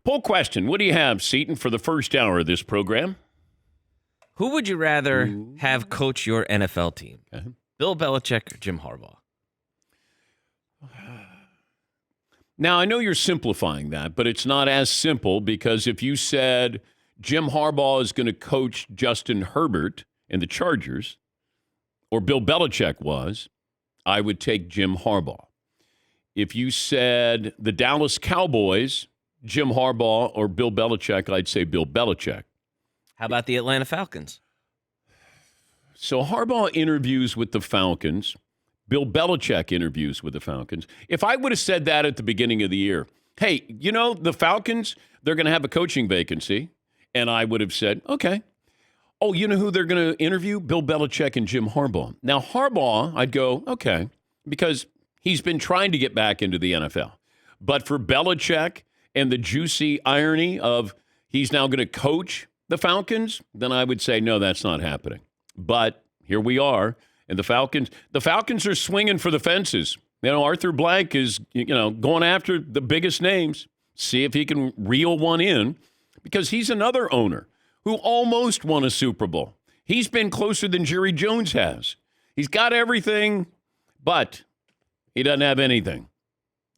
Poll question. What do you have, Seton, for the first hour of this program? Who would you rather have coach your NFL team? Okay. Bill Belichick or Jim Harbaugh? Now, I know you're simplifying that, but it's not as simple because if you said Jim Harbaugh is going to coach Justin Herbert and the Chargers, or Bill Belichick was, I would take Jim Harbaugh. If you said the Dallas Cowboys, Jim Harbaugh or Bill Belichick, I'd say Bill Belichick. How about the Atlanta Falcons? So Harbaugh interviews with the Falcons. Bill Belichick interviews with the Falcons. If I would have said that at the beginning of the year, hey, you know, the Falcons, they're going to have a coaching vacancy. And I would have said, okay. Oh, you know who they're going to interview? Bill Belichick and Jim Harbaugh. Now, Harbaugh, I'd go, okay, because he's been trying to get back into the NFL. But for Belichick and the juicy irony of he's now going to coach the Falcons, then I would say, no, that's not happening. But here we are. And the Falcons are swinging for the fences. You know, Arthur Blank is, going after the biggest names, see if he can reel one in, because he's another owner who almost won a Super Bowl. He's been closer than Jerry Jones has. He's got everything, but he doesn't have anything.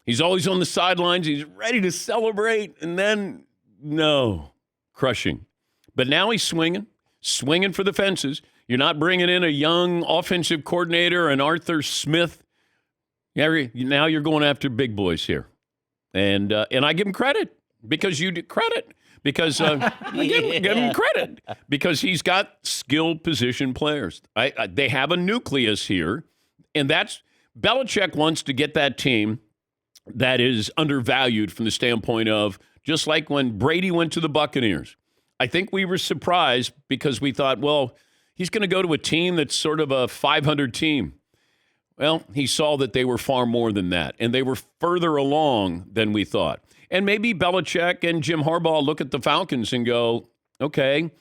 He's always on the sidelines. He's ready to celebrate, and then, no, crushing. But now he's swinging for the fences. You're not bringing in a young offensive coordinator, an Arthur Smith. Now you're going after big boys here. And I give him credit because you did credit. Because I give him credit because he's got skilled position players. They have a nucleus here, and that's Belichick wants to get that team that is undervalued from the standpoint of just like when Brady went to the Buccaneers. I think we were surprised because we thought, well, he's going to go to a team that's sort of a 500 team. Well, he saw that they were far more than that, and they were further along than we thought. And maybe Belichick and Jim Harbaugh look at the Falcons and go, okay,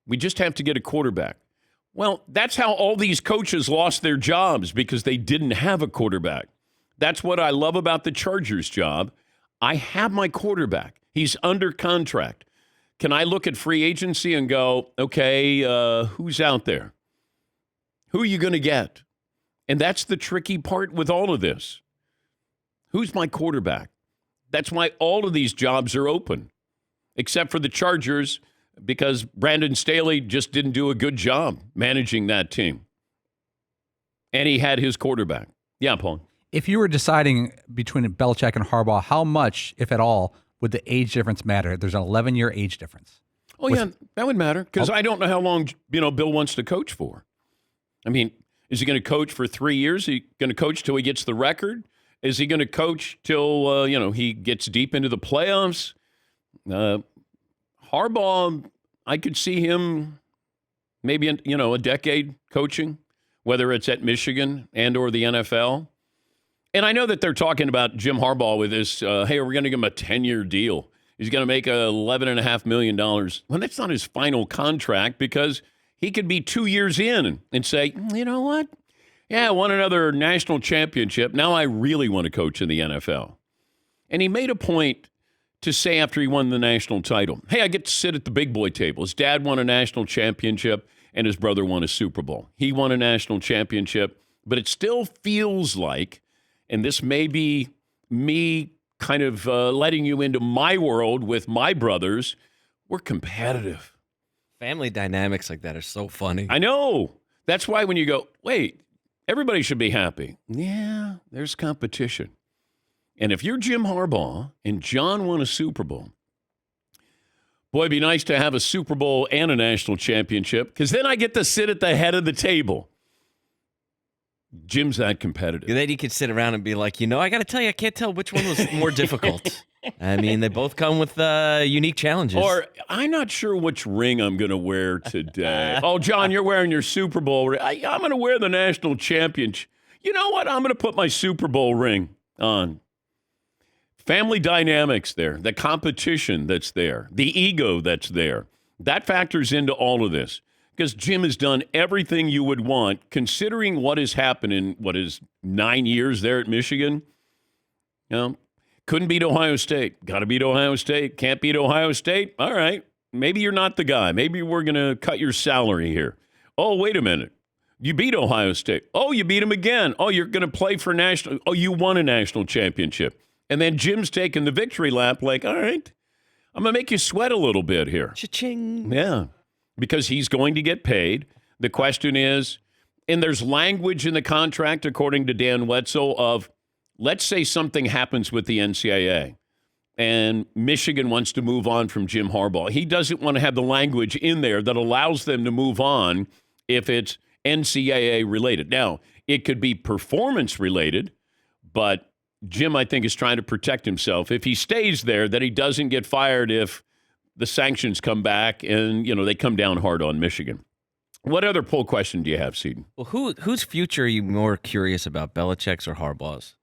we just have to get a quarterback. Well, that's how all these coaches lost their jobs because they didn't have a quarterback. That's what I love about the Chargers job. I have my quarterback. He's under contract. Can I look at free agency and go, okay, who's out there? Who are you going to get? And that's the tricky part with all of this. Who's my quarterback? That's why all of these jobs are open, except for the Chargers, because Brandon Staley just didn't do a good job managing that team. And he had his quarterback. Yeah, Paul. If you were deciding between Belichick and Harbaugh, how much, if at all, would the age difference matter? There's an 11-year age difference. Oh, yeah, that would matter, because I don't know how long, Bill wants to coach for. I mean, is he going to coach for 3 years? Is he going to coach till he gets the record? Is he going to coach till, he gets deep into the playoffs? Harbaugh, I could see him maybe, a decade coaching, whether it's at Michigan and or the NFL. And I know that they're talking about Jim Harbaugh with this, hey, we're going to give him a 10-year deal. He's going to make $11.5 million. Well, that's not his final contract because he could be 2 years in and say, you know what? Yeah, I won another national championship. Now I really want to coach in the NFL. And he made a point to say after he won the national title, hey, I get to sit at the big boy table. His dad won a national championship and his brother won a Super Bowl. He won a national championship, but it still feels like, and this may be me kind of letting you into my world with my brothers, we're competitive. Family dynamics like that are so funny. I know. That's why when you go, wait, everybody should be happy. Yeah, there's competition. And if you're Jim Harbaugh and John won a Super Bowl, boy, it'd be nice to have a Super Bowl and a national championship because then I get to sit at the head of the table. Jim's that competitive. Then you could sit around and be like, I got to tell you, I can't tell which one was more difficult. I mean, they both come with unique challenges. Or I'm not sure which ring I'm going to wear today. Oh, John, you're wearing your Super Bowl ring. I'm going to wear the national championship. You know what? I'm going to put my Super Bowl ring on. Family dynamics there, the competition that's there, the ego that's there. That factors into all of this. Because Jim has done everything you would want, considering what has happened in, 9 years there at Michigan. Couldn't beat Ohio State. Got to beat Ohio State. Can't beat Ohio State. All right. Maybe you're not the guy. Maybe we're going to cut your salary here. Oh, wait a minute. You beat Ohio State. Oh, you beat them again. Oh, you're going to play for national. Oh, you won a national championship. And then Jim's taking the victory lap like, all right, I'm going to make you sweat a little bit here. Cha-ching. Yeah, because he's going to get paid. The question is, and there's language in the contract, according to Dan Wetzel, of let's say something happens with the NCAA and Michigan wants to move on from Jim Harbaugh. He doesn't want to have the language in there that allows them to move on if it's NCAA related. Now, it could be performance related, but Jim, I think, is trying to protect himself. If he stays there, that he doesn't get fired if the sanctions come back and, they come down hard on Michigan. What other poll question do you have, Seton? Well, whose future are you more curious about, Belichick's or Harbaugh's?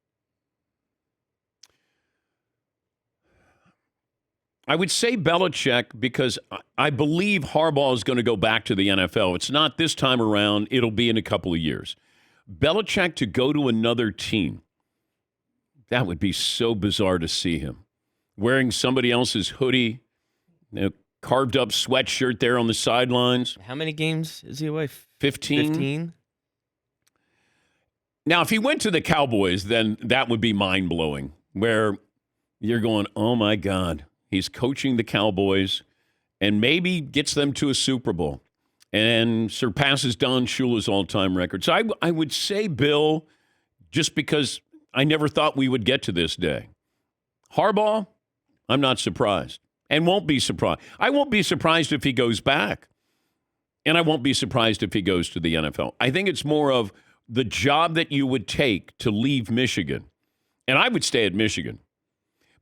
I would say Belichick because I believe Harbaugh is going to go back to the NFL. It's not this time around. It'll be in a couple of years. Belichick to go to another team, that would be so bizarre to see him. Wearing somebody else's hoodie, carved up sweatshirt there on the sidelines. How many games is he away? 15. 15? Now, if he went to the Cowboys, then that would be mind-blowing, where you're going, oh, my God. He's coaching the Cowboys and maybe gets them to a Super Bowl and surpasses Don Shula's all-time record. So I would say Bill, just because I never thought we would get to this day. Harbaugh, I'm not surprised and won't be surprised. I won't be surprised if he goes back, and I won't be surprised if he goes to the NFL. I think it's more of the job that you would take to leave Michigan, and I would stay at Michigan.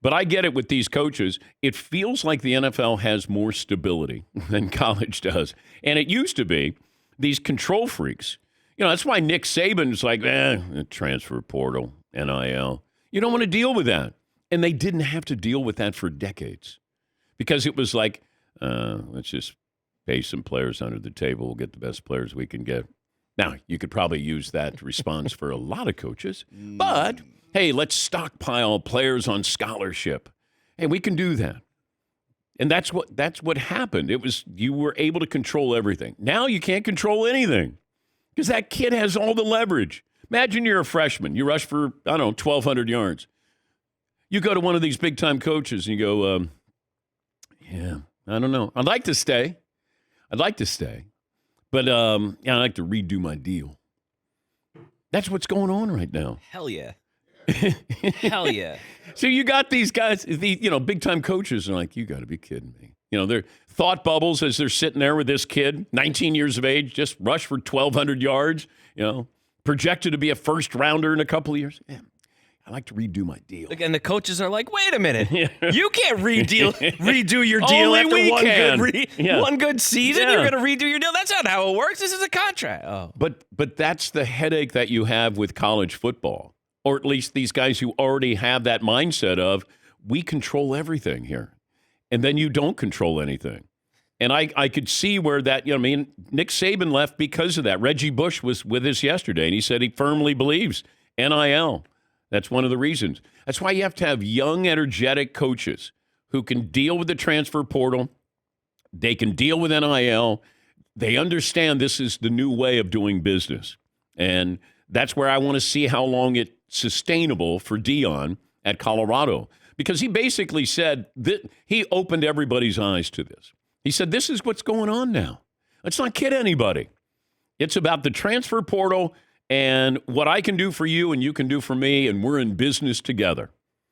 But I get it with these coaches. It feels like the NFL has more stability than college does. And it used to be these control freaks. That's why Nick Saban's like, transfer portal, NIL. You don't want to deal with that. And they didn't have to deal with that for decades because it was like, let's just pay some players under the table. We'll get the best players we can get. Now, you could probably use that response for a lot of coaches, but hey, let's stockpile players on scholarship. Hey, we can do that. And that's what happened. It was you were able to control everything. Now you can't control anything because that kid has all the leverage. Imagine you're a freshman. You rush for, 1,200 yards. You go to one of these big-time coaches and you go, I don't know. I'd like to stay. But I'd like to redo my deal. That's what's going on right now. Hell yeah. Hell yeah. So you got these guys, big-time coaches, and like, you got to be kidding me. They're thought bubbles as they're sitting there with this kid, 19 years of age, just rushed for 1,200 yards, projected to be a first-rounder in a couple of years. Yeah, I'd like to redo my deal. Look, and the coaches are like, wait a minit. You can't redo your deal Only after we one can. one good season. Yeah. You're going to redo your deal. That's not how it works. This is a contract. Oh. But that's the headache that you have with college football, or at least these guys who already have that mindset of, we control everything here. And then you don't control anything. And I could see where that, Nick Saban left because of that. Reggie Bush was with us yesterday, and he said he firmly believes NIL. That's one of the reasons. That's why you have to have young, energetic coaches who can deal with the transfer portal. They can deal with NIL. They understand this is the new way of doing business. And that's where I want to see how long it's sustainable for Dion at Colorado. Because he basically said that he opened everybody's eyes to this. He said, this is what's going on now. Let's not kid anybody. It's about the transfer portal and what I can do for you and you can do for me, and we're in business together.